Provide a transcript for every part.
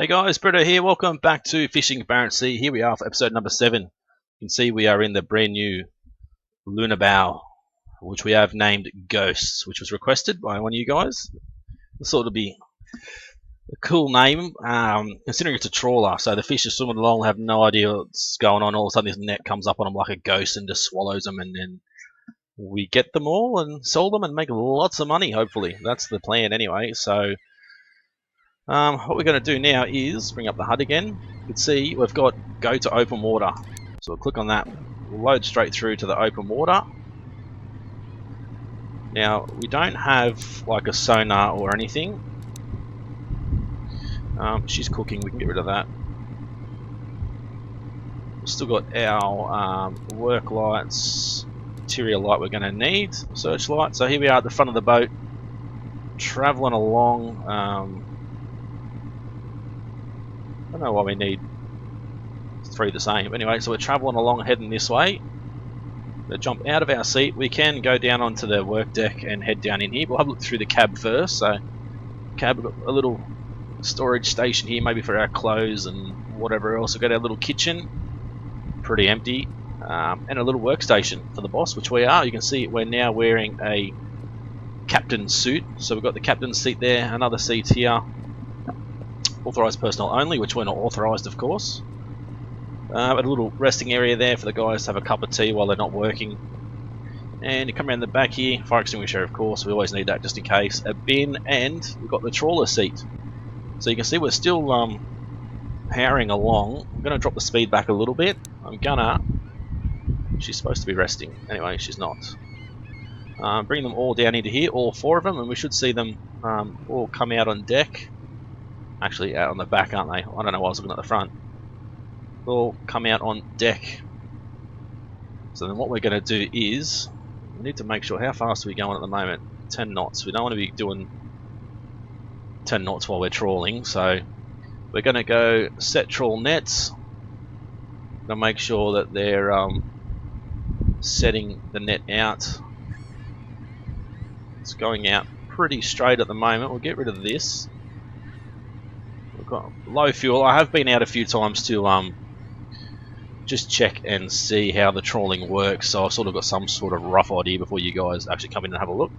Hey guys, Brito here. Welcome back to Fishing Barents Sea. Here we are for episode number 7. You can see we are in the brand new Lunar bow, which we have named Ghosts, which was requested by one of you guys. This sort of be a cool name, considering it's a trawler. So the fish are swimming along, have no idea what's going on. All of a sudden, this net comes up on them like a ghost and just swallows them, and then we get them all and sell them and make lots of money. Hopefully, that's the plan anyway. So. What we're going to do now is bring up the HUD again. You can see we've got go to open water. So we'll click on that. We'll load straight through to the open water. Now we don't have like a sonar or anything. She's cooking, we can get rid of that. We've still got our work lights, interior light we're going to need, searchlight. So here we are at the front of the boat, travelling along. I don't know why we need 3 the same. Anyway, so we're travelling along, heading this way. We'll jump out of our seat. We can go down onto the work deck and head down in here. We'll have a look through the cab first. So, cab, we've got a little storage station here, maybe for our clothes and whatever else. We've got our little kitchen, pretty empty, and a little workstation for the boss, which we are. You can see we're now wearing a captain's suit. So we've got the captain's seat there, another seat here. Authorised personnel only, which we're not authorised, of course. A little resting area there for the guys to have a cup of tea while they're not working. And you come around the back here, fire extinguisher, of course, we always need that just in case. A bin, and we've got the trawler seat. So you can see we're still powering along. I'm going to drop the speed back a little bit. She's supposed to be resting. Anyway, she's not. Bring them all down into here, all 4 of them, and we should see them all come out on deck. Actually, out on the back, aren't they? I don't know why I was looking at the front. They'll come out on deck. So then what we're going to do is, we need to make sure, how fast are we going at the moment? 10 knots. We don't want to be doing 10 knots while we're trawling, so we're going to go set trawl nets. Going to make sure that they're setting the net out. It's going out pretty straight at the moment. We'll get rid of this. Got low fuel. I have been out a few times to just check and see how the trawling works, so I've sort of got some sort of rough idea before you guys actually come in and have a look.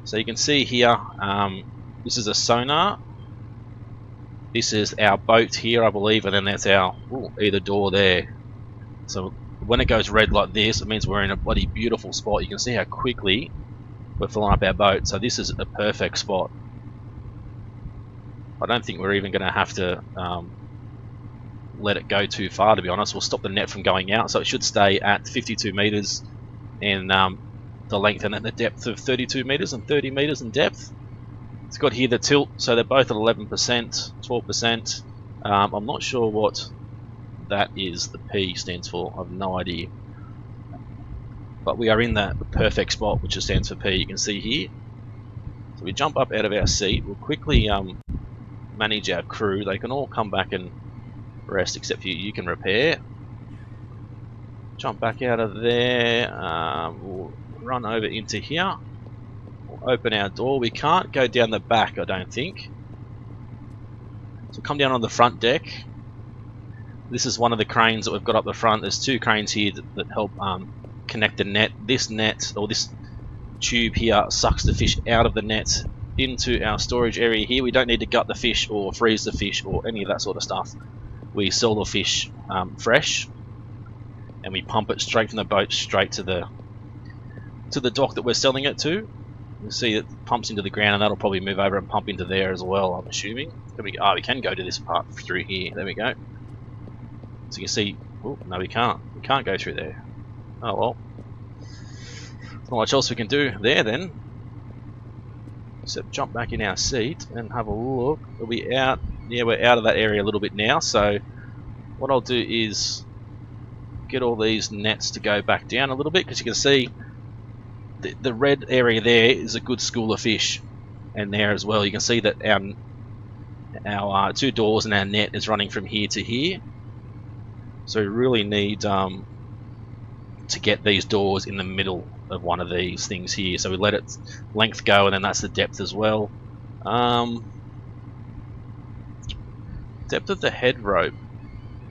So you can see here, this is a sonar. This is our boat here, I believe, and then that's our either door there. So when it goes red like this, it means we're in a bloody beautiful spot. You can see how quickly we're filling up our boat, so this is a perfect spot. I don't think we're even going to have to let it go too far, to be honest. We'll stop the net from going out, so it should stay at 52 metres in the length and at the depth of 32 metres and 30 metres in depth. It's got here the tilt, so they're both at 11%, 12%. I'm not sure what that is, the P stands for, I have no idea. But we are in the perfect spot, which stands for P, you can see here. So we jump up out of our seat, we'll quickly manage our crew. They can all come back and rest except for you. You can repair. Jump back out of there. We'll run over into here. We'll open our door. We can't go down the back, I don't think. So come down on the front deck. This is one of the cranes that we've got up the front. There's 2 cranes here that help connect the net. This net, or this tube here, sucks the fish out of the net into our storage area here. We don't need to gut the fish or freeze the fish or any of that sort of stuff. We sell the fish fresh, and we pump it straight from the boat straight to the dock that we're selling it to. You see it pumps into the ground, and that'll probably move over and pump into there as well, I'm assuming. We can go to this part through here. There we go. So you can see, oh no, we can't. We can't go through there. Oh well. There's not much else we can do there then. So jump back in our seat and have a look. Are we out? Yeah, we're out of that area a little bit now. So what I'll do is get all these nets to go back down a little bit, because you can see the red area there is a good school of fish, and there as well you can see that our 2 doors and our net is running from here to here. So we really need to get these doors in the middle of one of these things here. So we let its length go, and then that's the depth as well. Depth of the head rope,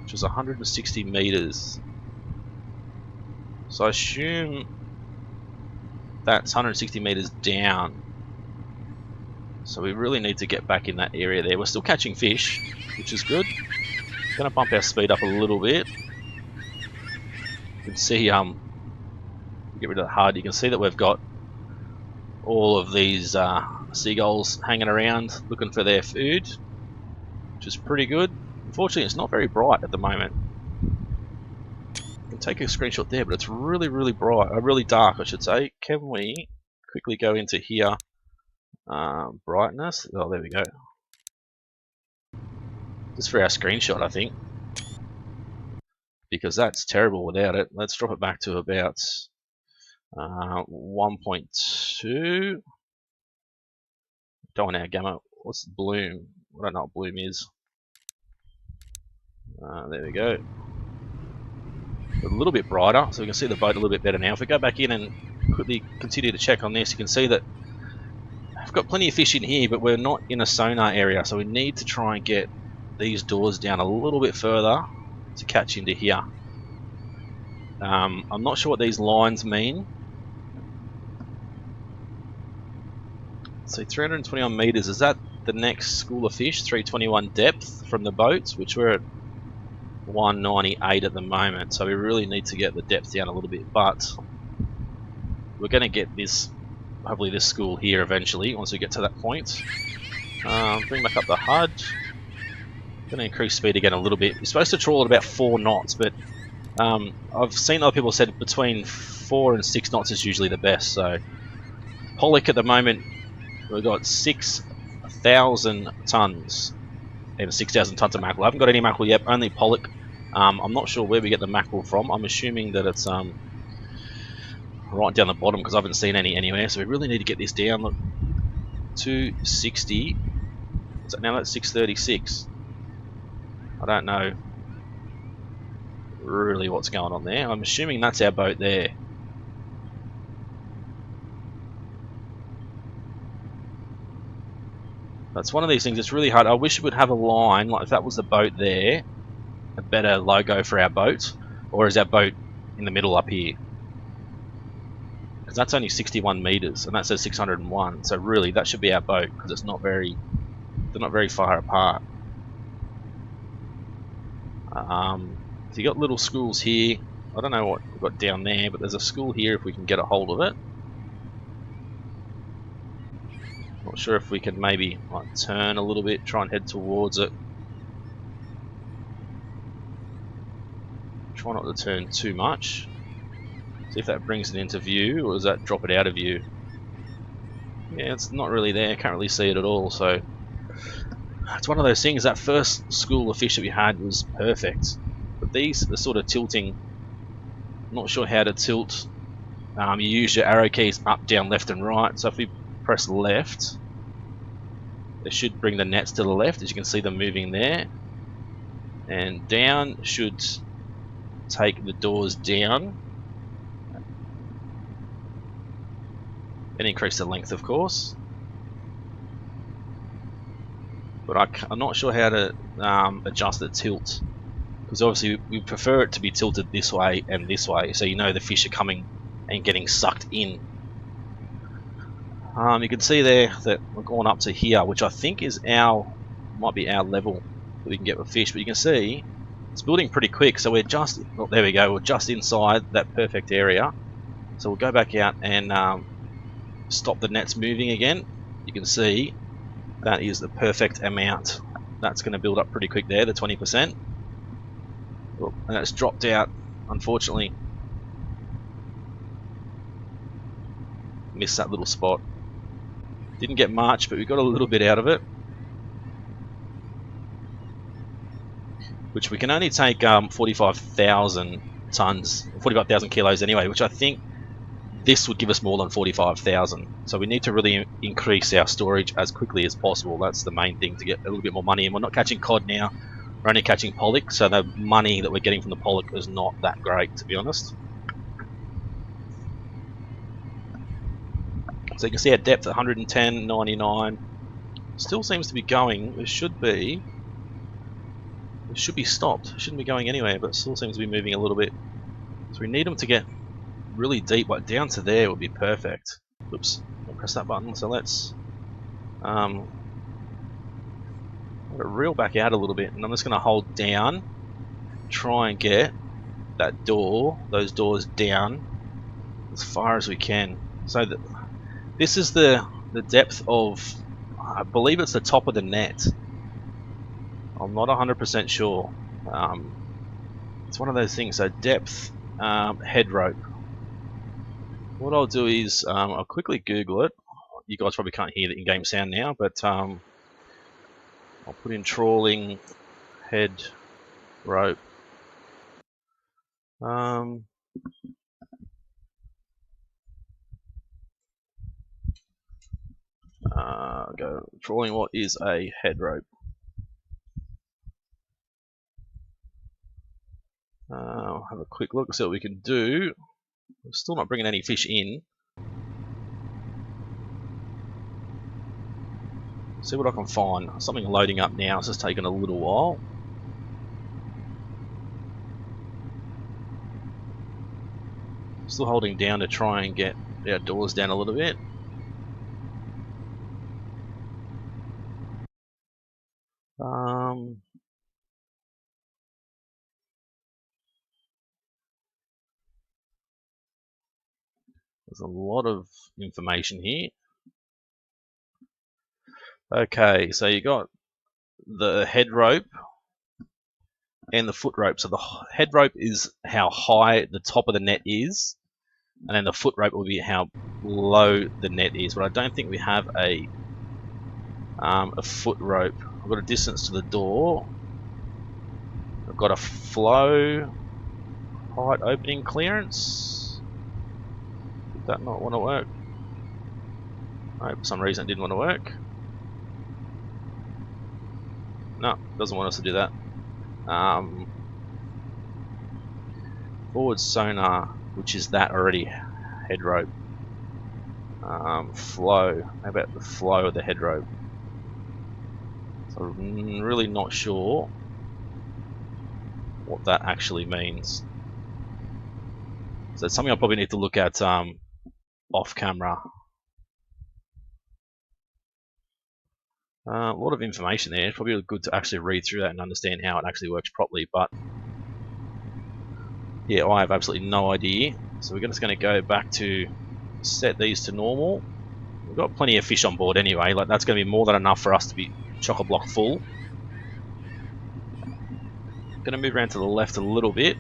which was 160 meters. So I assume that's 160 meters down. So we really need to get back in that area there. We're still catching fish, which is good. Gonna bump our speed up a little bit. You can see, get rid of the HUD. You can see that we've got all of these seagulls hanging around looking for their food, which is pretty good. Unfortunately, it's not very bright at the moment. I can take a screenshot there, but it's really, really bright. Really dark, I should say. Can we quickly go into here? Brightness. Oh, there we go. Just for our screenshot, I think, because that's terrible without it. Let's drop it back to about 1.2. Don't want our gamma. What's bloom? I don't know what bloom is. There we go. A little bit brighter, so we can see the boat a little bit better now. If we go back in and quickly continue to check on this, you can see that I've got plenty of fish in here, but we're not in a sonar area, so we need to try and get these doors down a little bit further to catch into here. I'm not sure what these lines mean. So 321 meters, is that the next school of fish? 321 depth from the boats, which we're at 198 at the moment, so we really need to get the depth down a little bit, but we're going to get this, hopefully this school here eventually, once we get to that point. Bring back up the HUD. Going to increase speed again a little bit. You're supposed to trawl at about 4 knots, but I've seen other people said between 4 and 6 knots is usually the best. So pollock at the moment, we've got 6,000 tons, even 6,000 tons of mackerel. I haven't got any mackerel yet, only pollock. I'm not sure where we get the mackerel from. I'm assuming that it's right down the bottom because I haven't seen any anywhere. So we really need to get this down. Look, 260. So now that's 636. I don't know really what's going on there. I'm assuming that's our boat there. That's one of these things. It's really hard. I wish we would have a line, like if that was the boat there, a better logo for our boat, or is our boat in the middle up here? Because that's only 61 meters, and that says 601. So really, that should be our boat because it's not very, they're not very far apart. So you got little schools here. I don't know what we've got down there, but there's a school here if we can get a hold of it. Not sure if we can maybe like turn a little bit, try and head towards it. Try not to turn too much. See if that brings it into view, or does that drop it out of view? Yeah, it's not really there. Can't really see it at all. So it's one of those things. That first school of fish that we had was perfect, but these are sort of tilting. Not sure how to tilt. You use your arrow keys up, down, left, and right. So if we press left, it should bring the nets to the left, as you can see them moving there, and down should take the doors down and increase the length, of course. But I'm not sure how to adjust the tilt, because obviously we prefer it to be tilted this way and this way, so you know the fish are coming and getting sucked in. You can see there that we're going up to here, which I think is might be our level that we can get with fish. But you can see it's building pretty quick, so we're just, well, there we go, we're just inside that perfect area. So we'll go back out and stop the nets moving again. You can see that is the perfect amount. That's going to build up pretty quick there, the 20%. And it's dropped out, unfortunately. Missed that little spot. Didn't get much, but we got a little bit out of it, which we can only take 45,000 tons, 45,000 kilos anyway, which I think this would give us more than 45,000. So we need to really increase our storage as quickly as possible. That's the main thing, to get a little bit more money. And we're not catching cod now, we're only catching pollock, so the money that we're getting from the pollock is not that great, to be honest. So you can see our depth at 110.99. Still seems to be going. There should be It should be stopped. It shouldn't be going anywhere, but it still seems to be moving a little bit. So we need them to get really deep, like down to there would be perfect. Oops, I press that button. So let's reel back out a little bit, and I'm just going to hold down, try and get that door, those doors down as far as we can. So this is the depth of, I believe it's the top of the net. I'm not 100% sure. It's one of those things. So depth, head rope. What I'll do is I'll quickly Google it. You guys probably can't hear the in-game sound now, but I'll put in trawling head rope. Go trawling. What is a head rope? Have a quick look, see what we can do. We're still not bringing any fish in. See what I can find. Something loading up now. It's just taking a little while. Still holding down to try and get our doors down a little bit. There's a lot of information here. Okay, so you got the head rope and the foot rope. So the head rope is how high the top of the net is, and then the foot rope will be how low the net is. But I don't think we have a foot rope. I've got a distance to the door. I've got a flow height opening clearance. Did that not want to work? No, for some reason it didn't want to work. No, doesn't want us to do that. Forward sonar, which is that already, head rope. Flow, how about the flow of the head rope? So I'm really not sure what that actually means. So it's something I probably need to look at off camera. A lot of information there. It's probably good to actually read through that and understand how it actually works properly, but yeah, I have absolutely no idea. So we're just going to go back to set these to normal. We've got plenty of fish on board anyway, like that's going to be more than enough for us to be chock-a-block full. Going to move around to the left a little bit.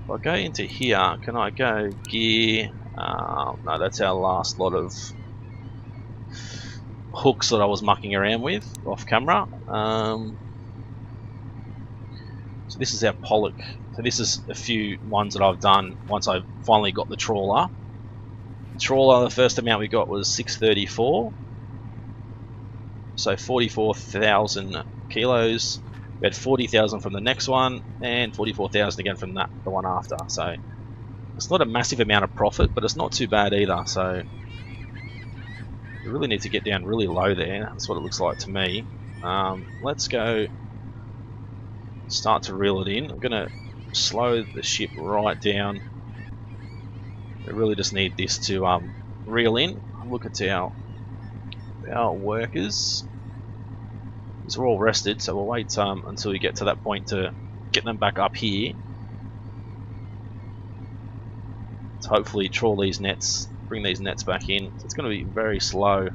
If I go into here, can I go gear? No, that's our last lot of hooks that I was mucking around with off camera. So this is our pollock. So this is a few ones that I've done once I finally got the trawler. The first amount we got was 634. So 44,000 kilos. We had 40,000 from the next one, and 44,000 again from the one after. So it's not a massive amount of profit, but it's not too bad either. So we really need to get down really low there. That's what it looks like to me. Let's go start to reel it in. I'm going to slow the ship right down. We really just need this to reel in. Look at our workers. These are all rested, so we'll wait until we get to that point to get them back up here. To hopefully trawl these nets, bring these nets back in. So it's going to be very slow.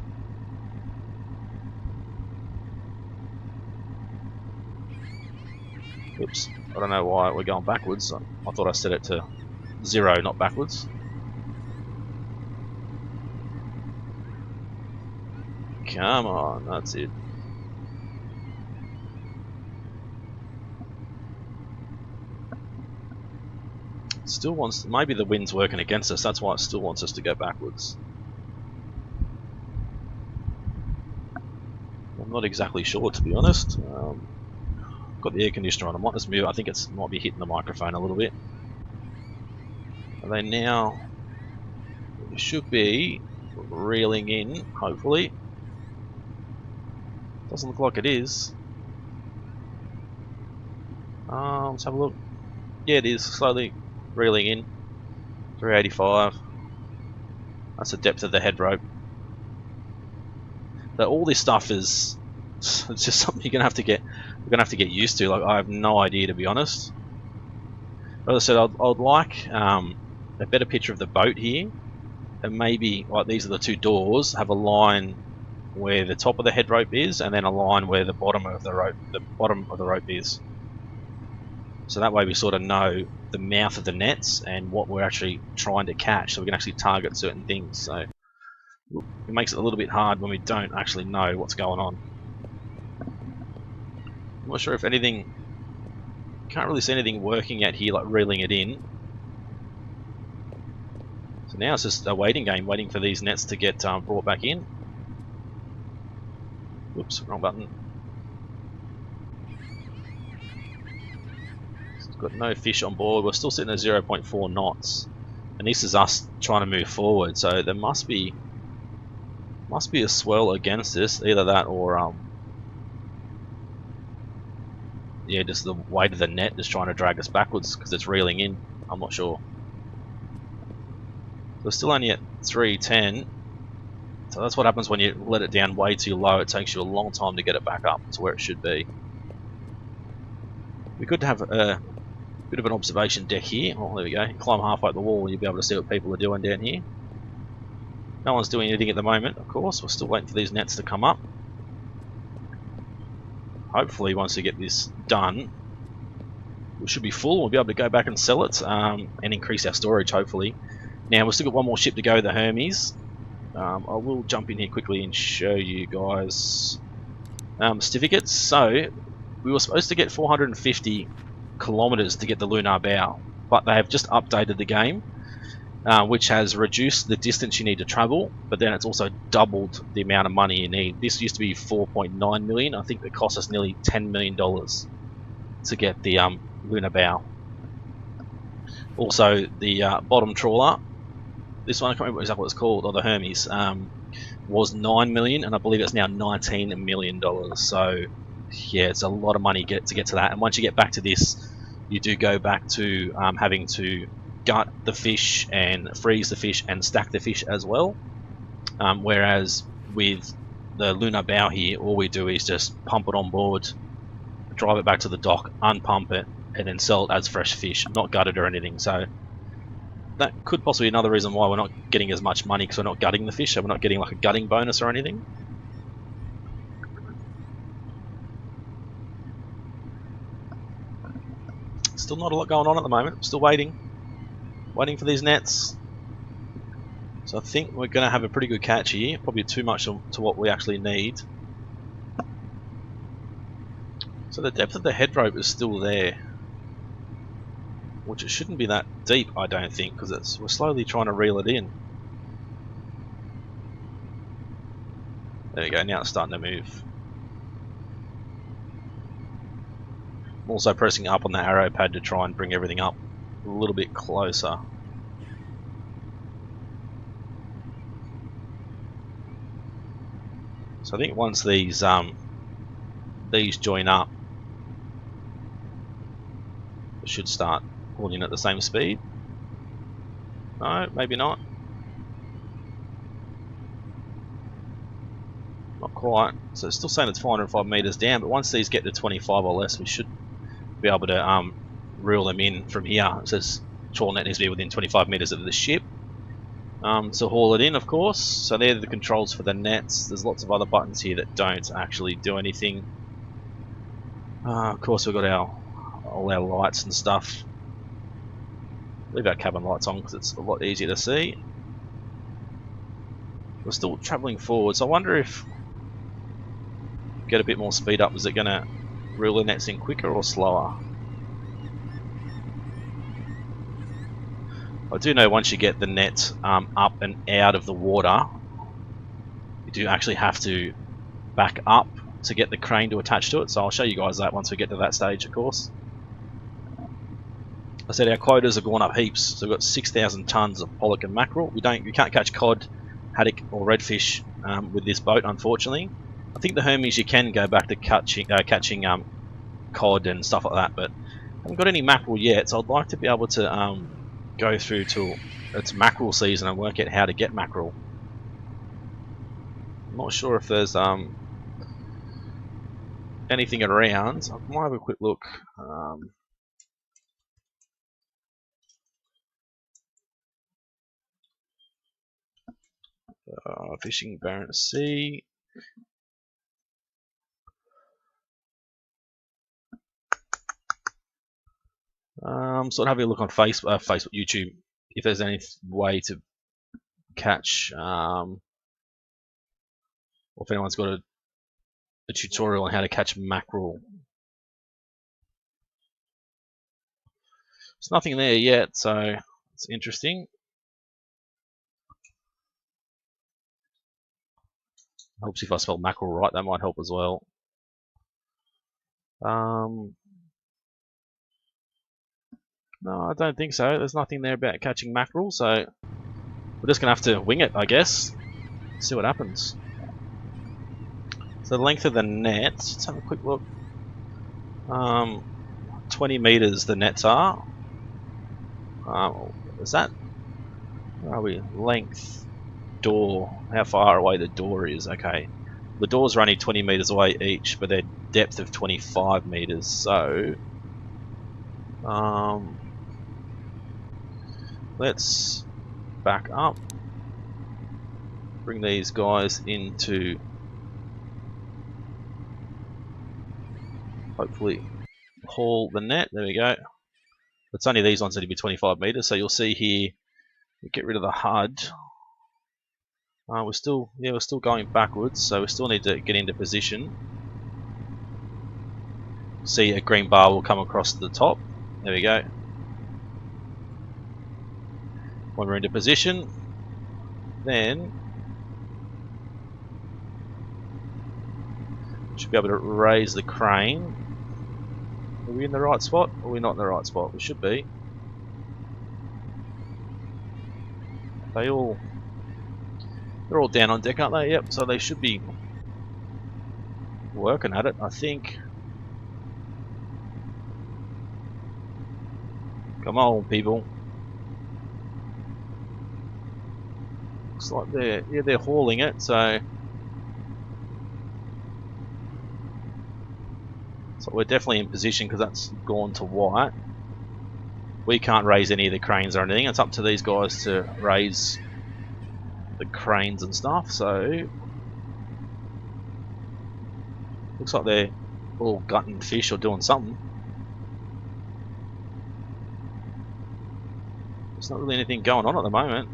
Oops, I don't know why we're going backwards. I thought I set it to 0, not backwards. Come on, that's it. Still wants, maybe the wind's working against us, that's why it still wants us to go backwards. I'm not exactly sure, to be honest. Got the air conditioner on, I might just move. I think it might be hitting the microphone a little bit. Are they now? We should be reeling in, hopefully. Doesn't look like it is. Let's have a look. Yeah, it is slowly reeling in. 385. That's the depth of the head rope. But all this stuff is, it's just something you're gonna have to get used to. Like, I have no idea, to be honest. As I said, I'd like a better picture of the boat here, and maybe like these are the two doors, have a line where the top of the head rope is, and then a line where the bottom of the rope is. So that way we sort of know the mouth of the nets and what we're actually trying to catch, so we can actually target certain things. So it makes it a little bit hard when we don't actually know what's going on. I'm not sure if anything, can't really see anything working out here, like reeling it in. So now it's just a waiting game, waiting for these nets to get brought back in. Whoops, wrong button. It's got no fish on board. We're still sitting at 0.4 knots, and this is us trying to move forward. So there must be a swell against this, either that or yeah, just the weight of the net is trying to drag us backwards because it's reeling in. I'm not sure. We're still only at 310. So that's what happens when you let it down way too low. It takes you a long time to get it back up to where it should be. We could have a bit of an observation deck here. Oh, there we go. You climb halfway up the wall and you'll be able to see what people are doing down here. No one's doing anything at the moment, of course. We're still waiting for these nets to come up. Hopefully, once we get this done, we should be full. We'll be able to go back and sell it and increase our storage, hopefully. Now, we've still got one more ship to go, the Hermes. I will jump in here quickly and show you guys certificates. So, we were supposed to get 450 kilometers to get the Lunar bow, but they have just updated the game, which has reduced the distance you need to travel, but then it's also doubled the amount of money you need. This used to be 4.9 million. I think it cost us nearly $10 million to get the Lunar bow. Also, the bottom trawler, this one I can't remember exactly what it's called, or the Hermes, was 9 million, and I believe it's now $19 million. So yeah, it's a lot of money to get to that. And once you get back to this, you do go back to having to gut the fish and freeze the fish and stack the fish as well. Whereas with the Lunar bow here, all we do is just pump it on board, drive it back to the dock, unpump it, and then sell it as fresh fish, not gutted or anything. So that could possibly be another reason why we're not getting as much money, because we're not gutting the fish, so we're not getting like a gutting bonus or anything. Still not a lot going on at the moment. Still waiting for these nets. So I think we're going to have a pretty good catch here. Probably too much to what we actually need. So the depth of the head rope is still there, which it shouldn't be that deep, I don't think, because we're slowly trying to reel it in. There we go. Now it's starting to move. I'm also pressing up on the arrow pad to try and bring everything up a little bit closer. So I think once these join up, it should start pulling in at the same speed. No, maybe not. Not quite. So it's still saying it's 405 meters down, but once these get to 25 or less, we should be able to reel them in from here. It says trawl net needs to be within 25 meters of the ship. So haul it in, of course. So they're the controls for the nets. There's lots of other buttons here that don't actually do anything. Of course, we've got all our lights and stuff. Leave our cabin lights on because it's a lot easier to see. We're still travelling forward, so I wonder if get a bit more speed up, is it going to reel the nets in quicker or slower? I do know once you get the net up and out of the water, you do actually have to back up to get the crane to attach to it, so I'll show you guys that once we get to that stage, of course. I said our quotas have gone up heaps, so we've got 6,000 tonnes of pollock and mackerel. We can't catch cod, haddock or redfish with this boat, unfortunately. I think the Hermes you can go back to catching cod and stuff like that, but Haven't got any mackerel yet, so I'd like to be able to go through till it's mackerel season and work out how to get mackerel. I'm not sure if there's anything around. I might have a quick look. Fishing Barents Sea. Sort of having a look on Facebook, YouTube, if there's any way to catch, or if anyone's got a tutorial on how to catch mackerel. There's nothing there yet, so it's interesting. Helps if I spell mackerel right, that might help as well. No, I don't think so. There's nothing there about catching mackerel, so we're just going to have to wing it, I guess. See what happens. So the length of the net, let's have a quick look. 20 meters the nets are. Is that, where are we? Length, door, how far away the door is. Okay. The doors are only 20 meters away each, but they're depth of 25 meters, so let's back up, bring these guys into, hopefully haul the net. There we go. It's only these ones that will be 25 meters, so you'll see here, we get rid of the HUD. We're still going backwards, so we still need to get into position. See, a green bar will come across the top. There we go. When we're into position, then should be able to raise the crane. Are we in the right spot? Or are we not in the right spot? We should be. They're all down on deck, aren't they? Yep, so they should be working at it, I think. Come on, people. Looks like they're hauling it, so we're definitely in position because that's gone to white. We can't raise any of the cranes or anything. It's up to these guys to raise the cranes and stuff, so looks like they're all gutting fish or doing something. There's not really anything going on at the moment.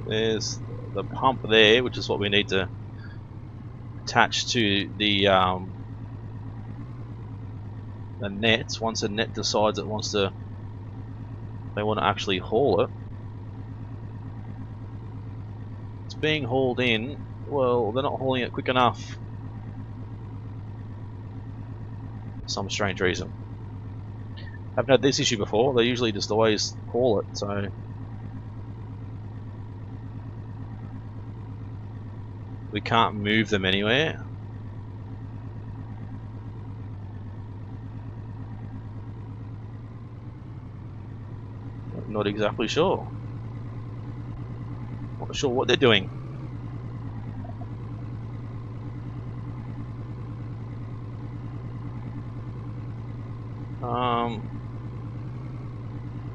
There's the pump there, which is what we need to attach to the nets. Once a net decides they want to actually haul it, it's being hauled in. Well, they're not hauling it quick enough for some strange reason. Haven't had this issue before. They usually just always haul it, so we can't move them anywhere. Not exactly sure. Not sure what they're doing.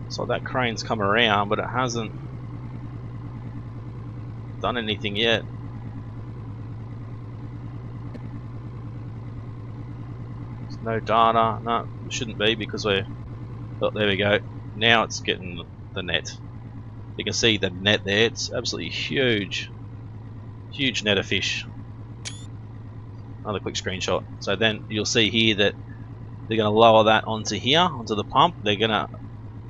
So that crane's come around, but it hasn't done anything yet. There's no data. No, it shouldn't be because we're... Oh, there we go. Now it's getting the net. You can see the net there. It's absolutely huge. Huge net of fish. Another quick screenshot. So then you'll see here that they're going to lower that onto here, onto the pump. They're going to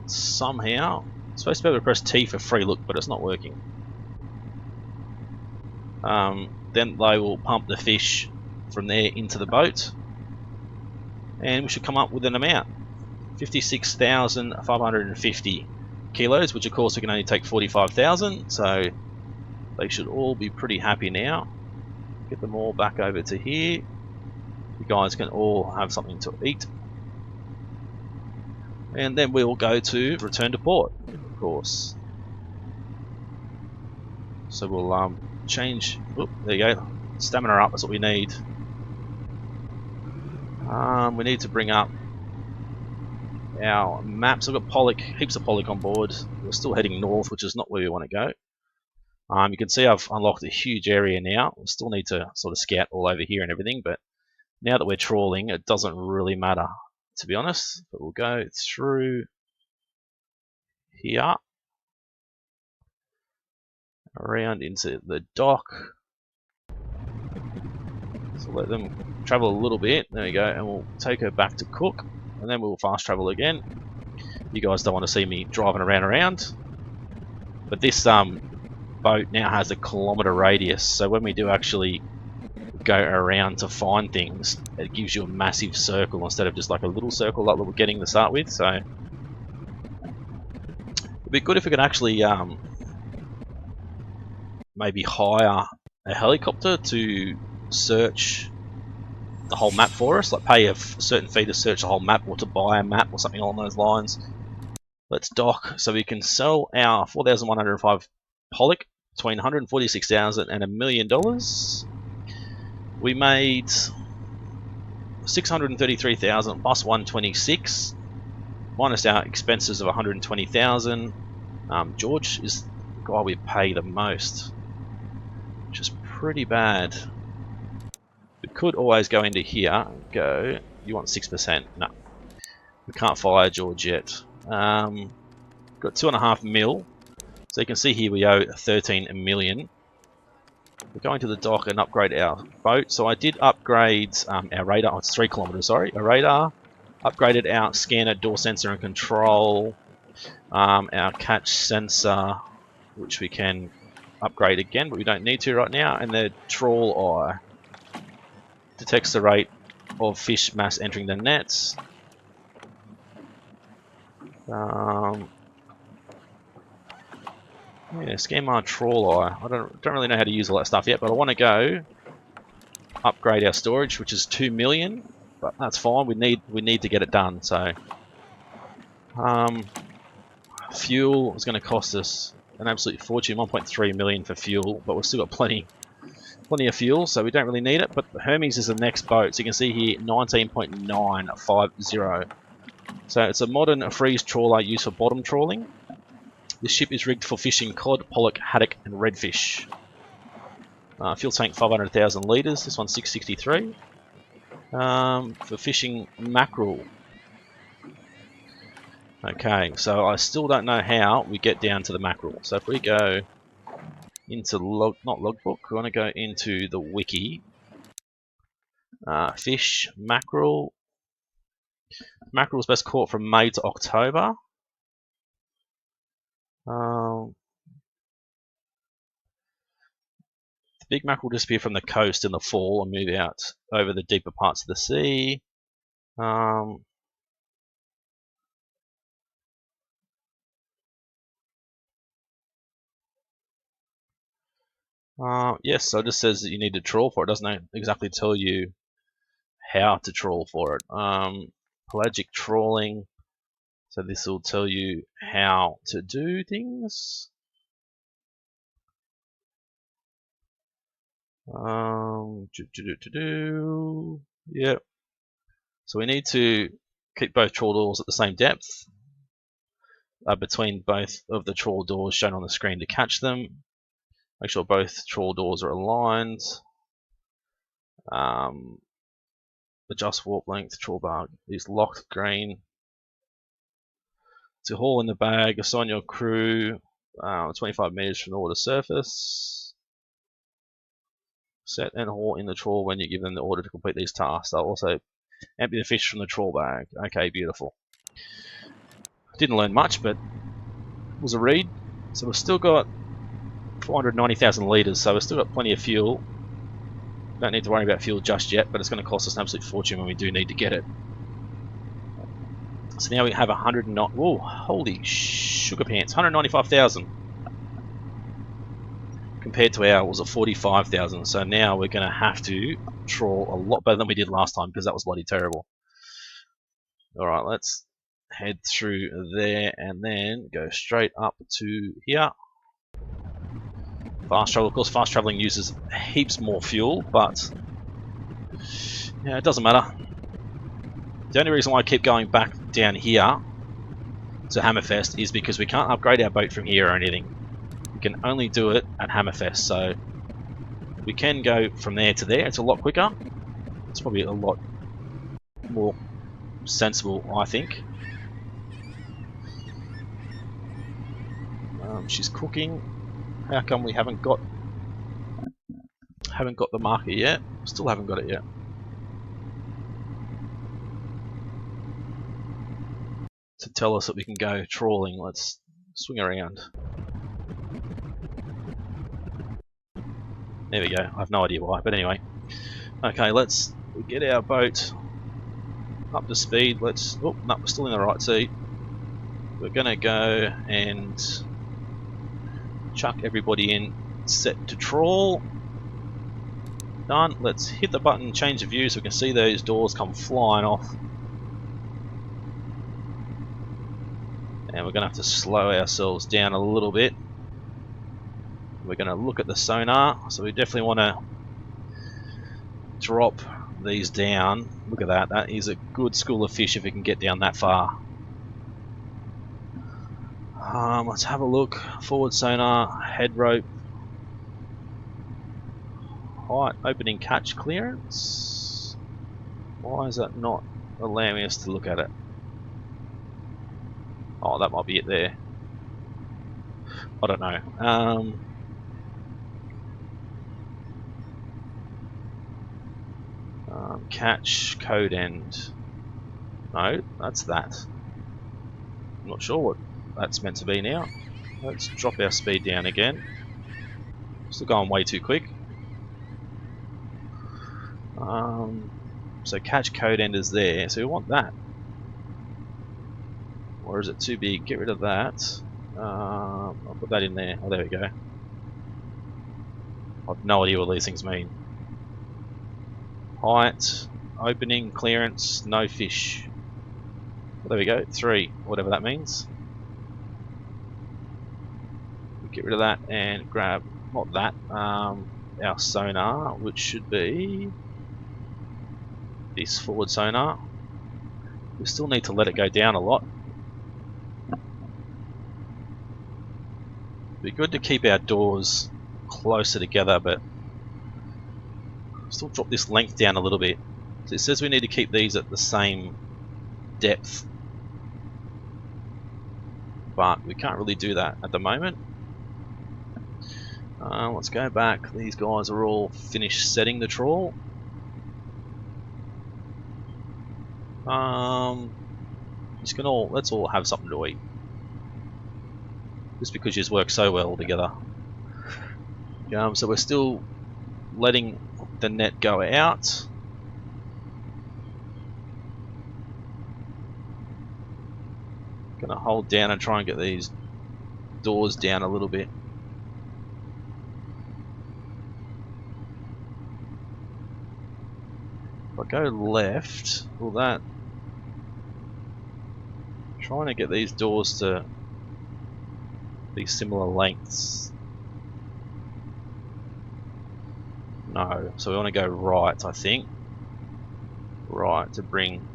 somehow... supposed to be able to press T for free look, but it's not working. Then they will pump the fish from there into the boat. And we should come up with an amount. 56,550 kilos, which of course we can only take 45,000, so They should all be pretty happy now. Get them all back over to here. You guys can all have something to eat. And then we'll go to return to port, of course. So we'll change. Oop, there you go. Stamina up. That's what we need. We need to bring up our maps. I've got Pollock, heaps of Pollock on board. We're still heading north, which is not where we want to go. You can see I've unlocked a huge area now. We still need to sort of scout all over here and everything, but now that we're trawling, it doesn't really matter, to be honest. But we'll go through here, around into the dock. So let them travel a little bit. There we go, and we'll take her back to Cook, and then we'll fast travel again. You guys don't want to see me driving around. But this boat now has a kilometre radius, so when we do actually go around to find things, it gives you a massive circle instead of just like a little circle like we were getting to start with. So it'd be good if we could actually maybe hire a helicopter to search the whole map for us, like pay a certain fee to search the whole map or to buy a map or something along those lines. Let's dock so we can sell our 4,105 Pollock between 146,000 and $1 million. We made 633,000 plus 126 minus our expenses of 120,000. George is the guy we pay the most, which is pretty bad. We could always go into here and go, you want 6%? No, we can't fire George yet. Got 2.5 mil, so you can see here we owe 13 million. We're going to the dock and upgrade our boat. So I did upgrade our radar. Oh, it's 3 kilometers, sorry. Our radar. Upgraded our scanner, door sensor and control. Our catch sensor, which we can upgrade again, but we don't need to right now. And the trawl eye. Detects the rate of fish mass entering the nets. Yeah, scan my trawl eye. I don't really know how to use all that stuff yet, but I want to go upgrade our storage, which is 2 million. But that's fine. We need to get it done. So, fuel is going to cost us an absolute fortune, 1.3 million for fuel, but we've still got plenty of fuel, so we don't really need it. But Hermes is the next boat, so you can see here 19.950. So it's a modern freeze trawler used for bottom trawling. This ship is rigged for fishing cod, pollock, haddock and redfish. Fuel tank 500,000 litres, this one's 663. For fishing mackerel. Okay, so I still don't know how we get down to the mackerel. So if we go into not logbook, we want to go into the wiki. Fish, mackerel. Mackerel is best caught from May to October. The big mackerel disappear from the coast in the fall and move out over the deeper parts of the sea. Yes, so it just says that you need to trawl for it. It doesn't exactly tell you how to trawl for it. Pelagic trawling. So this will tell you how to do things. Yep. So we need to keep both trawl doors at the same depth between both of the trawl doors shown on the screen to catch them. Make sure both trawl doors are aligned. Adjust warp length. Trawl bar is locked green. To haul in the bag, assign your crew 25 meters from the water surface. Set and haul in the trawl when you give them the order to complete these tasks. They'll also empty the fish from the trawl bag. Okay, beautiful. Didn't learn much, but it was a read. So we've still got 490,000 litres, so we've still got plenty of fuel. Don't need to worry about fuel just yet, but it's going to cost us an absolute fortune when we do need to get it. So now we have 109. Whoa, holy sugar pants! 195,000. compared to ours at 45,000. So now we're going to have to trawl a lot better than we did last time, because that was bloody terrible. Alright, let's head through there and then go straight up to here. Fast travel, of course, fast traveling uses heaps more fuel, but yeah, it doesn't matter. The only reason why I keep going back down here to Hammerfest is because we can't upgrade our boat from here or anything. We can only do it at Hammerfest, so we can go from there to there. It's a lot quicker. It's probably a lot more sensible, I think. She's cooking. How come we haven't got the marker yet? Still haven't got it yet. To tell us that we can go trawling. Let's swing around. There we go. I have no idea why, but anyway. Okay, let's get our boat up to speed. Let's. Oh, no, we're still in the right sea. We're gonna go and chuck everybody in, set to trawl. Done. Let's hit the button, change the view so we can see those doors come flying off. And we're going to have to slow ourselves down a little bit. We're going to look at the sonar, so we definitely want to drop these down. Look at that, that is a good school of fish if we can get down that far. Let's have a look. Forward sonar, head rope. Height, opening catch clearance. Why is that not allowing us to look at it? Oh, that might be it there. I don't know. Catch code end. No, that's that. I'm not sure what that's meant to be now. Let's drop our speed down again. Still going way too quick. So catch code end is there, so we want that. Or is it too big? Get rid of that. I'll put that in there. Oh, there we go. I've no idea what these things mean. Height, opening, clearance, no fish. Well, there we go, 3, whatever that means. Get rid of that and grab, not that, our sonar, which should be this forward sonar. We still need to let it go down a lot. It'd be good to keep our doors closer together, but still drop this length down a little bit. So it says we need to keep these at the same depth, but we can't really do that at the moment. Let's go back. These guys are all finished setting the trawl. Let's all have something to eat. Just because you work so well together. So we're still letting the net go out. Gonna hold down and try and get these doors down a little bit. If I go left, will that... Trying to get these doors to be similar lengths. No, so we want to go right, I think. Right, to bring...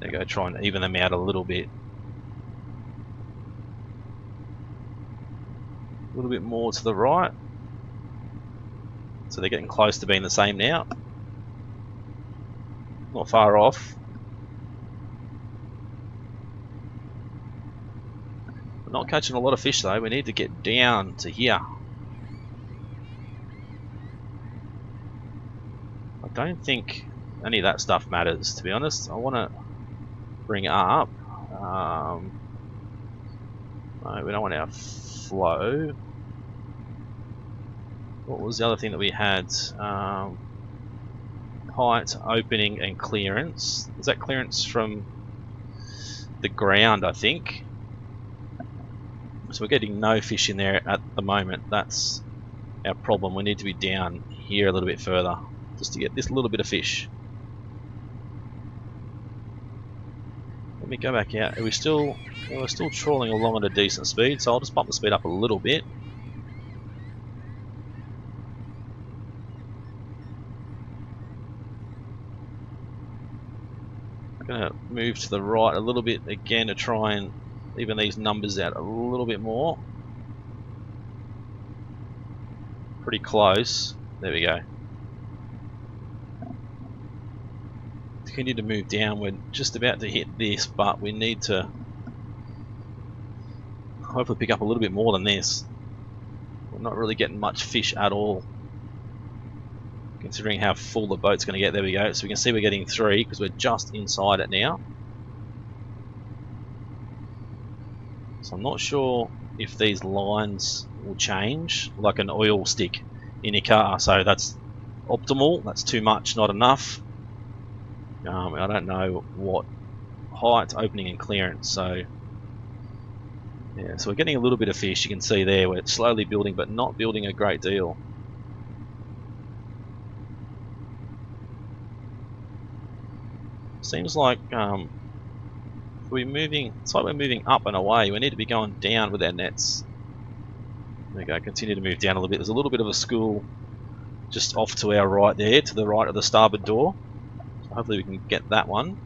There you go, try and even them out a little bit. A little bit more to the right. So they're getting close to being the same now. Not far off. We're not catching a lot of fish though, we need to get down to here. I don't think any of that stuff matters, to be honest. I want to bring it up. No, we don't want our flow. What was the other thing that we had? Height, opening, and clearance. Is that clearance from the ground, I think? So we're getting no fish in there at the moment. That's our problem. We need to be down here a little bit further just to get this little bit of fish. Let me go back out. Are we still? Well, we're still trawling along at a decent speed, so I'll just bump the speed up a little bit. I'm going to move to the right a little bit again to try and even these numbers out a little bit more. Pretty close. There we go. Continue to move down. We're just about to hit this, but we need to hopefully pick up a little bit more than this. We're not really getting much fish at all, considering how full the boat's going to get. There we go. So we can see we're getting 3 because we're just inside it now. So I'm not sure if these lines will change, like an oil stick in your car. So that's optimal. That's too much, not enough. I don't know what height, opening and clearance. So yeah, so we're getting a little bit of fish. You can see there we're slowly building, but not building a great deal. Seems like we're moving. It's like we're moving up and away. We need to be going down with our nets. There we go. Continue to move down a little bit. There's a little bit of a school just off to our right there, to the right of the starboard door. So hopefully we can get that one.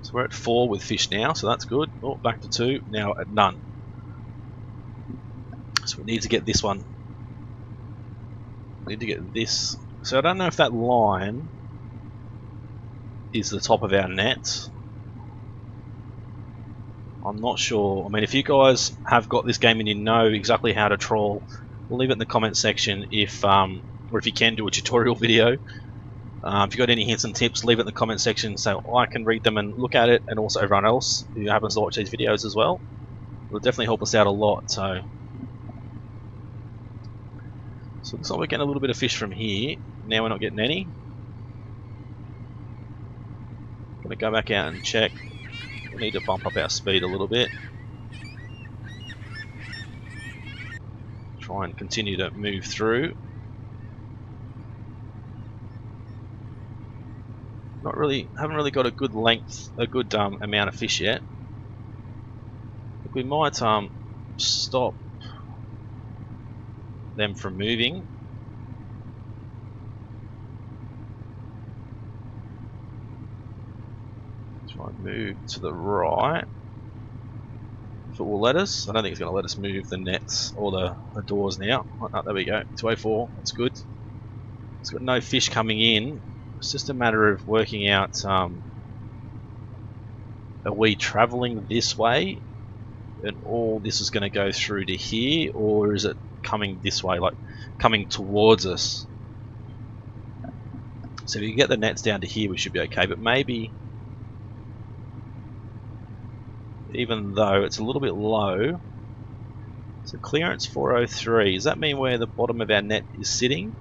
So we're at 4 with fish now, so that's good. Oh, back to 2. Now at none. So we need to get this one. We need to get this. So I don't know if that line is the top of our net. I'm not sure. I mean, if you guys have got this game and you know exactly how to trawl, leave it in the comment section if, or if you can do a tutorial video. If you've got any hints and tips, leave it in the comment section so I can read them and look at it, and also everyone else who happens to watch these videos as well. It'll definitely help us out a lot. So it looks like we're getting a little bit of fish from here. Now we're not getting any. Gonna go back out and check. We need to bump up our speed a little bit. Try and continue to move through. Haven't really got a good length, a good amount of fish yet. We might stop them from moving. Try and move to the right. If it will let us. I don't think it's going to let us move the nets or the doors now. Oh, there we go. 204. That's good. It's got no fish coming in. It's just a matter of working out, are we travelling this way and all this is going to go through to here, or is it coming this way, like coming towards us? So if you get the nets down to here, we should be okay, but maybe, even though it's a little bit low, so clearance 403, does that mean where the bottom of our net is sitting?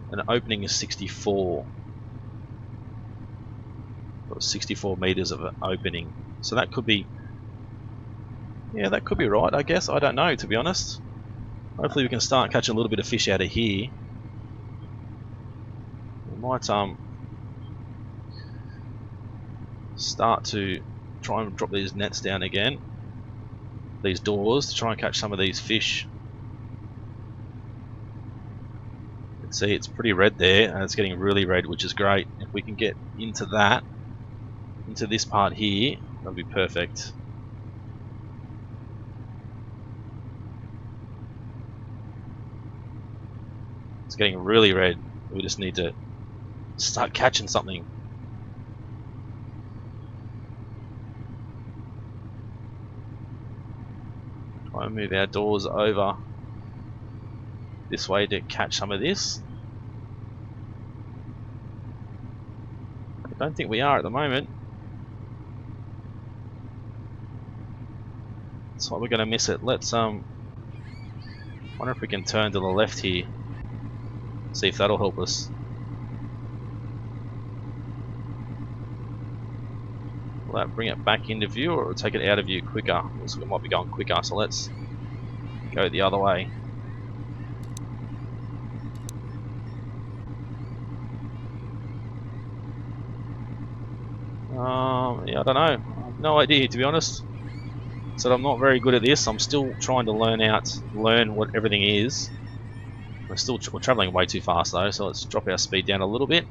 And opening is 64. Got 64 meters of an opening. So that could be, yeah, that could be right, I guess. I don't know, to be honest. Hopefully we can start catching a little bit of fish out of here. We might start to try and drop these nets down again, these doors, to try and catch some of these fish. See, it's pretty red there, and it's getting really red, which is great. If we can get into that, into this part here, that'll be perfect. It's getting really red. We just need to start catching something. Try and move our doors over this way to catch some of this. I don't think we are at the moment. Looks like we're going to miss it. Let's wonder if we can turn to the left here. See if that'll help us. Will that bring it back into view, or will it take it out of view quicker? Looks like it might be going quicker, so let's go the other way. Yeah, I don't know. I have no idea, to be honest. So I'm not very good at this. I'm still trying to learn what everything is. We're traveling way too fast though, so let's drop our speed down a little bit.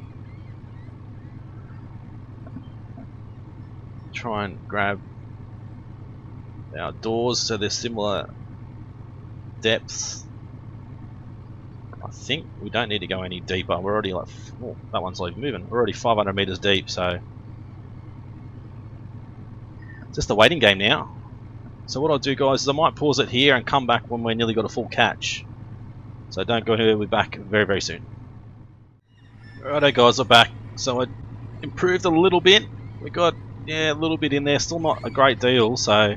Try and grab our doors so they're similar depths. I think we don't need to go any deeper. We're already like, oh, that one's not even moving. We're already 500 meters deep, so just a waiting game now. So what I'll do, guys, is I might pause it here and come back when we're nearly got a full catch. So don't go anywhere, we'll be back very, very soon. Righto guys, we're back. So I improved a little bit. We got, yeah, a little bit in there, still not a great deal. So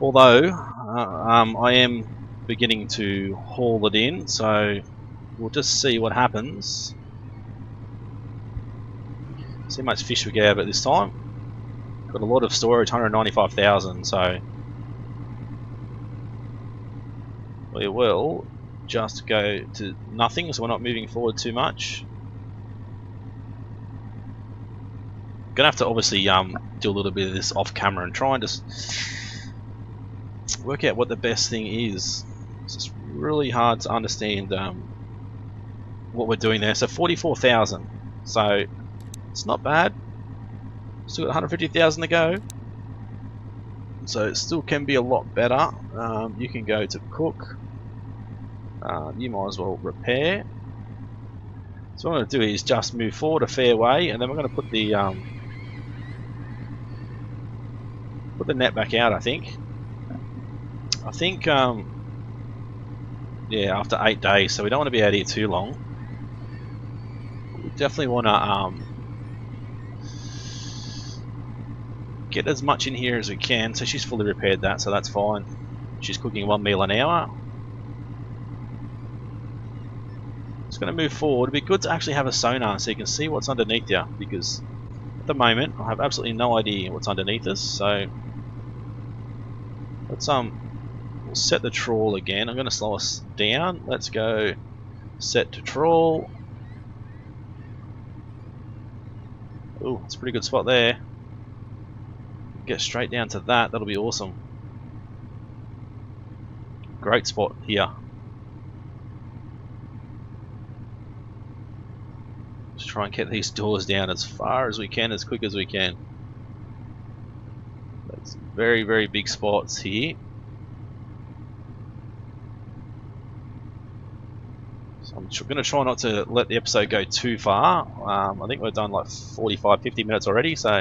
although I am beginning to haul it in, so we'll just see what happens. See how much fish we get out of it this time. Got a lot of storage, 195,000, so we will just go to nothing, so we're not moving forward too much. Gonna have to obviously do a little bit of this off camera and try and just work out what the best thing is. It's just really hard to understand what we're doing there. So 44,000, so it's not bad. Still got 150,000 to go, so it still can be a lot better. You can go to cook. You might as well repair. So what I'm going to do is just move forward a fair way, and then we're going to put the net back out. I think yeah, after 8 days, so we don't want to be out here too long. We definitely want to get as much in here as we can. So she's fully repaired that, so that's fine. She's cooking 1 meal an hour. Just going to move forward. It'd be good to actually have a sonar so you can see what's underneath you, because at the moment I have absolutely no idea what's underneath us. So let's we'll set the trawl again. I'm going to slow us down. Let's go set to trawl. Oh, it's a pretty good spot there. Get straight down to that. That'll be awesome. Great spot here. Just try and get these doors down as far as we can, as quick as we can. That's very, very big spots here. So I'm going to try not to let the episode go too far. I think we've done like 45, 50 minutes already, so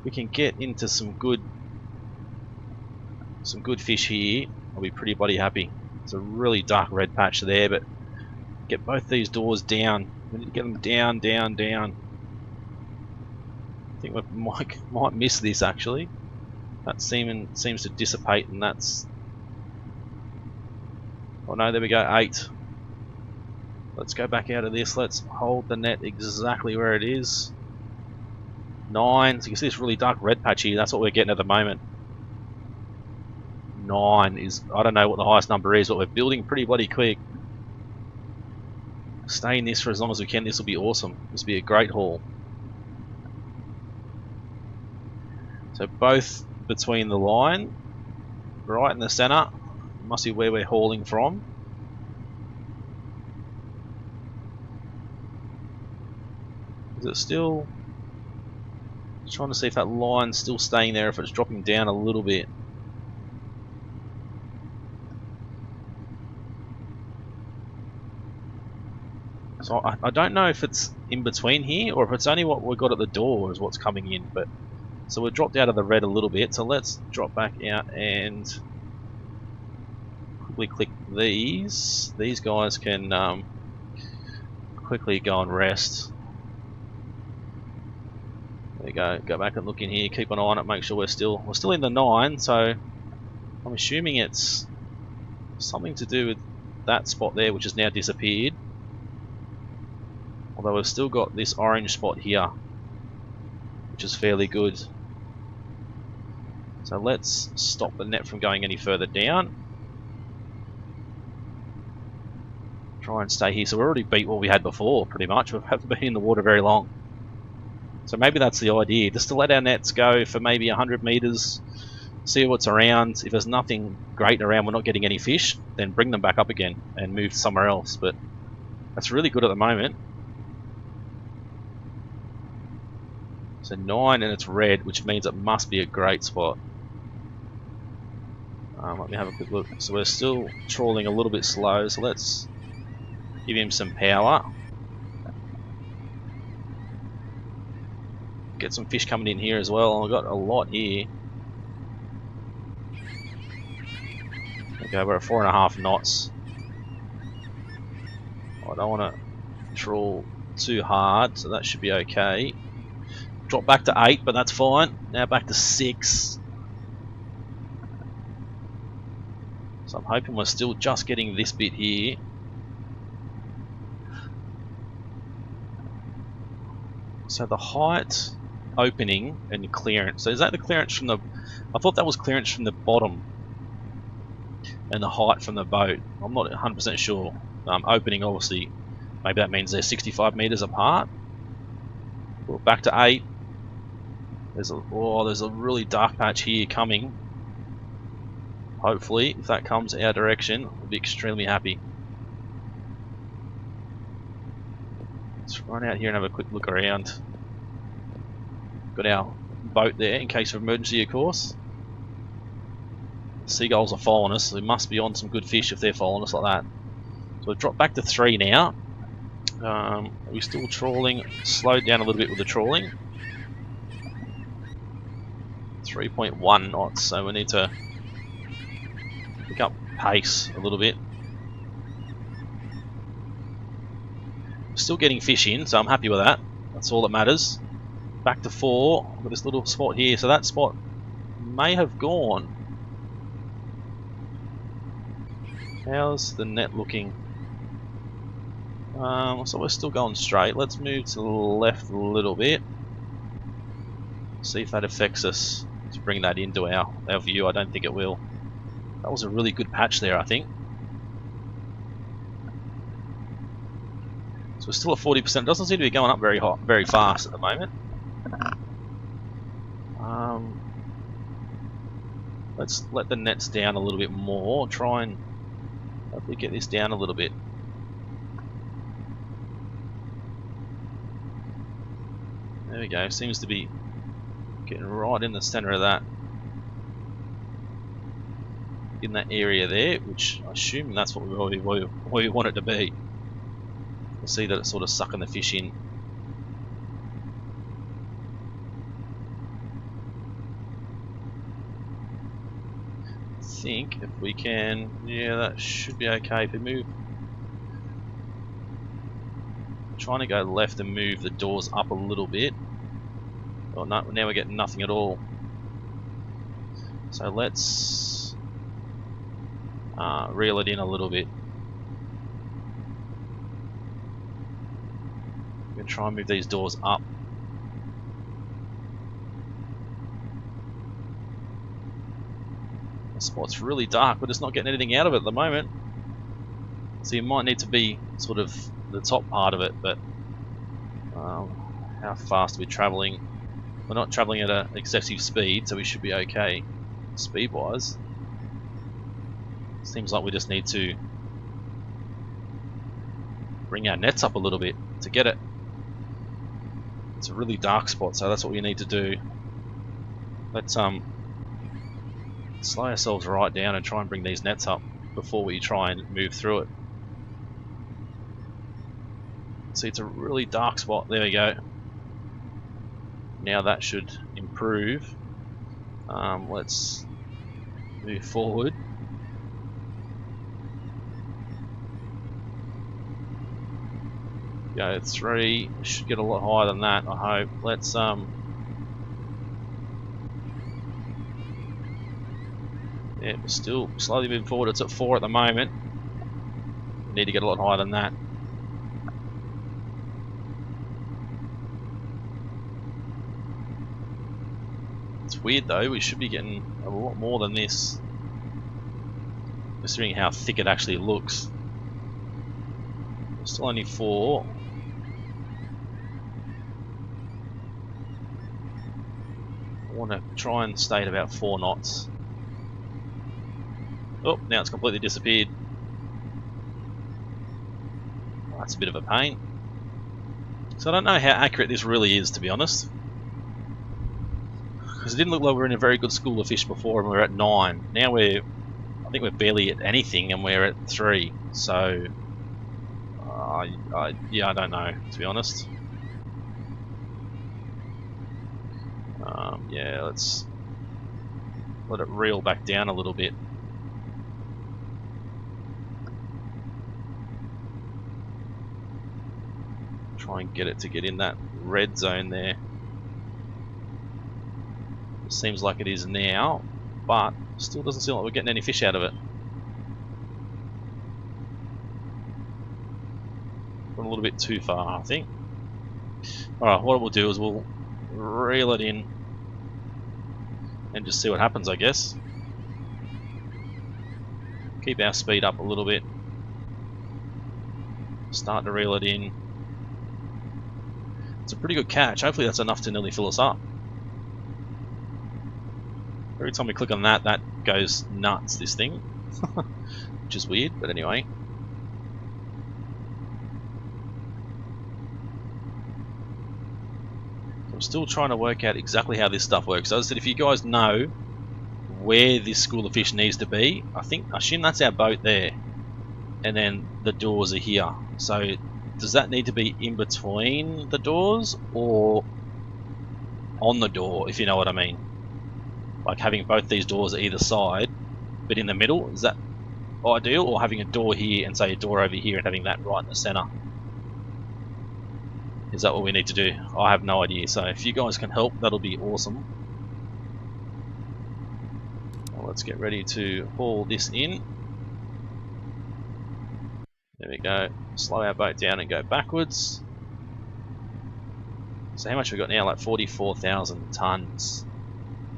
we can get into some good fish here. I'll be pretty bloody happy. It's a really dark red patch there, but get both these doors down. We need to get them down, down, down. I think we might miss this actually. That seems to dissipate, and that's, oh no, there we go, 8. Let's go back out of this. Let's hold the net exactly where it is. 9. So you can see this really dark red patch here. That's what we're getting at the moment. 9 is, I don't know what the highest number is, but we're building pretty bloody quick. Stay in this for as long as we can. This will be awesome. This will be a great haul. So both between the line, right in the center, must be where we're hauling from. Is it still? Just trying to see if that line's still staying there, if it's dropping down a little bit. So I don't know if it's in between here, or if it's only what we've got at the door is what's coming in. But so we're dropped out of the red a little bit, so let's drop back out and quickly click these. These guys can quickly go and rest. There we go. Go back and look in here. Keep an eye on it. Make sure we're still in the 9. So I'm assuming it's something to do with that spot there, which has now disappeared. Although we've still got this orange spot here. which is fairly good. So let's stop the net from going any further down. Try and stay here. So we already beat what we had before, pretty much. We haven't been in the water very long. So maybe that's the idea, just to let our nets go for maybe 100 meters, see what's around. If there's nothing great around, we're not getting any fish, then bring them back up again and move somewhere else. But that's really good at the moment. So 9 and it's red, which means it must be a great spot. Let me have a quick look. So we're still trawling a little bit slow, so let's give him some power. Get some fish coming in here as well. I've got a lot here. Okay, we're at 4.5 knots. I don't want to trawl too hard, so that should be okay. Drop back to 8, but that's fine. Now back to 6. So I'm hoping we're still just getting this bit here. So the height, opening, and clearance. So is that the clearance from the... I thought that was clearance from the bottom. And the height from the boat. I'm not 100% sure. Opening, obviously, maybe that means they're 65 meters apart. Well, back to 8. There's a really dark patch here coming. Hopefully, if that comes our direction, we'll be extremely happy. Let's run out here and have a quick look around. Got our boat there in case of emergency, of course. Seagulls are following us, so we must be on some good fish if they're following us like that. So we've dropped back to 3 now. We're still trawling, slowed down a little bit with the trawling. 3.1 knots, so we need to pick up pace a little bit. Still getting fish in, so I'm happy with that. That's all that matters. Back to 4, with this little spot here. So that spot may have gone. How's the net looking? So we're still going straight. Let's move to the left a little bit. See if that affects us to bring that into our view. I don't think it will. That was a really good patch there, I think. So we're still at 40%. It doesn't seem to be going up very fast at the moment. Let's let the nets down a little bit more. Try and hopefully get this down a little bit. There we go. Seems to be getting right in the center of that. In that area there, which I assume that's what we want it to be. We'll see that it's sort of sucking the fish in. I think if we can, yeah, that should be okay. If we move, trying to go left and move the doors up a little bit. Oh no, now we're getting nothing at all. So let's reel it in a little bit. I'm going to try and move these doors up. The spot's really dark, but it's not getting anything out of it at the moment. So you might need to be sort of the top part of it, but how fast are we travelling? We're not travelling at an excessive speed, so we should be okay speed-wise. Seems like we just need to bring our nets up a little bit to get it. It's a really dark spot, so that's what we need to do. Let's slow ourselves right down and try and bring these nets up before we try and move through it. See, it's a really dark spot. There we go. Now that should improve. Let's move forward. Go 3. Should get a lot higher than that, I hope. Let's yeah, we're still slowly moving forward. It's at 4 at the moment. We need to get a lot higher than that. It's weird though, we should be getting a lot more than this, considering how thick it actually looks. There's still only 4. I want to try and stay at about 4 knots. Oh, now it's completely disappeared. That's a bit of a pain. So I don't know how accurate this really is, to be honest. Because it didn't look like we were in a very good school of fish before and we were at 9. Now I think we're barely at anything and we're at 3. So, yeah, I don't know, to be honest. Yeah, let's let it reel back down a little bit. Try and get it to get in that red zone there. It seems like it is now, but still doesn't seem like we're getting any fish out of it. Gone a little bit too far, I think. Alright, what we'll do is we'll reel it in and just see what happens, I guess. Keep our speed up a little bit. Start to reel it in. It's a pretty good catch. Hopefully that's enough to nearly fill us up. Every time we click on that, that goes nuts, this thing. Which is weird, but anyway. I'm still trying to work out exactly how this stuff works. So as I said, if you guys know where this school of fish needs to be, I assume that's our boat there. And then the doors are here. So does that need to be in between the doors or on the door, if you know what I mean? Like having both these doors at either side, but in the middle, is that ideal? Or having a door here and say a door over here and having that right in the center? Is that what we need to do? I have no idea. So if you guys can help, that'll be awesome. Well, let's get ready to haul this in. There we go. Slow our boat down and go backwards. So how much have we got now? Like 44,000 tons.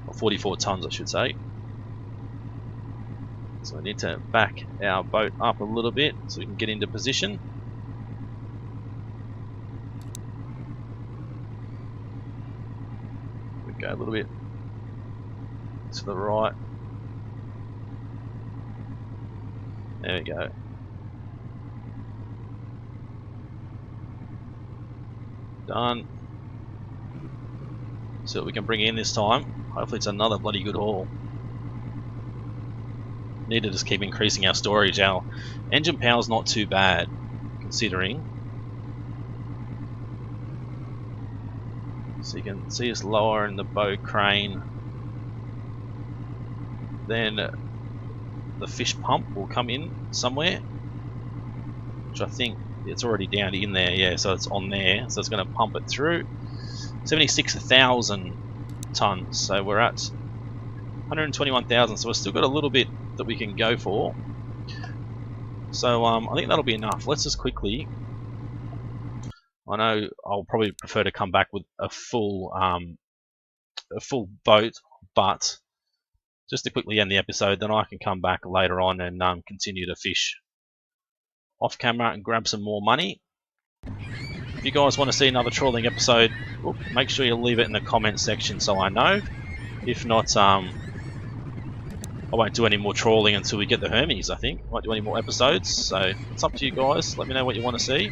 Or 44 tons, I should say. So we need to back our boat up a little bit so we can get into position. We go a little bit to the right. There we go. Done. See what we can bring in this time. Hopefully it's another bloody good haul. Need to just keep increasing our storage. Our engine power's not too bad, considering. So you can see us lowering the bow crane. Then the fish pump will come in somewhere, which I think it's already down in there. Yeah, so it's on there. So it's going to pump it through. 76,000 tons. So we're at 121,000. So we've still got a little bit that we can go for. So I think that'll be enough. Let's just quickly. I know I'll probably prefer to come back with a full boat, but just to quickly end the episode, then I can come back later on and continue to fish off camera and grab some more money. If you guys want to see another trawling episode, make sure you leave it in the comment section so I know. If not, I won't do any more trawling until we get the Hermes, I think. I won't do any more episodes, so it's up to you guys. Let me know what you want to see.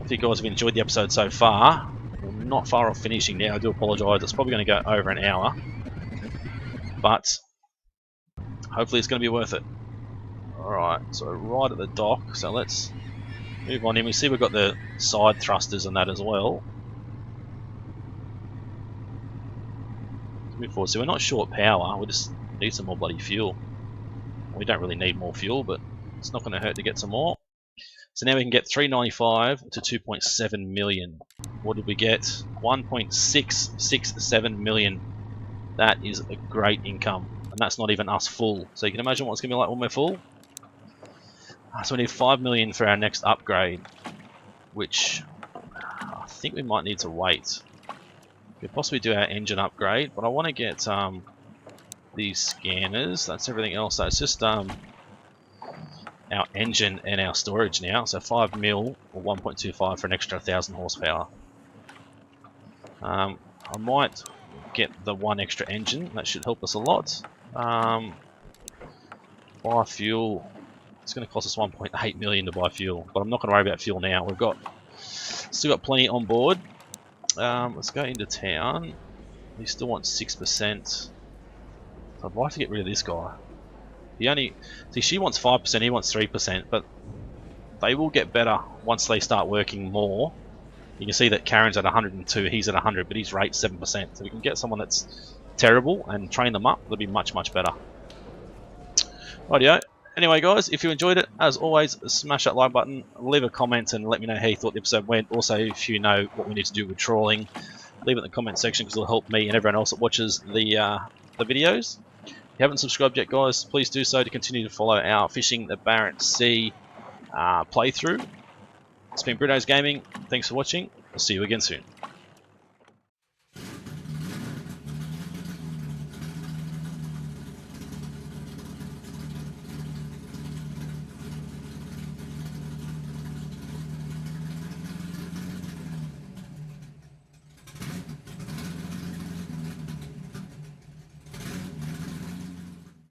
If you guys have enjoyed the episode so far, we're not far off finishing now. I do apologise, it's probably going to go over an hour. But hopefully it's going to be worth it. Alright, so right at the dock, so let's move on in. We see we've got the side thrusters and that as well. Let's move forward. So we're not short power, we just need some more bloody fuel. We don't really need more fuel, but it's not going to hurt to get some more. So now we can get 395 to 2.7 million. What did we get? 1.667 million. That is a great income. And that's not even us full. So you can imagine what it's going to be like when we're full. So we need 5 million for our next upgrade, which I think we might need to wait. Could possibly do our engine upgrade, but I want to get these scanners. That's everything else. So it's just our engine and our storage now. So 5 mil or 1.25 for an extra 1,000 horsepower. I might get the one extra engine. That should help us a lot. Buy fuel. It's going to cost us 1.8 million to buy fuel, but I'm not going to worry about fuel now. We've still got plenty on board. Let's go into town. We still want 6%. So I'd like to get rid of this guy. She wants 5%, he wants 3%, but they will get better once they start working more. You can see that Karen's at 102, he's at 100, but his rate's 7%. So we can get someone that's terrible and train them up. They'll be much, much better. Rightio. Anyway, guys, if you enjoyed it, as always, smash that like button, leave a comment, and let me know how you thought the episode went. Also, if you know what we need to do with trawling, leave it in the comment section because it'll help me and everyone else that watches the videos. If you haven't subscribed yet, guys, please do so to continue to follow our Fishing the Barents Sea playthrough. It's been Bruno's Gaming. Thanks for watching. I'll see you again soon.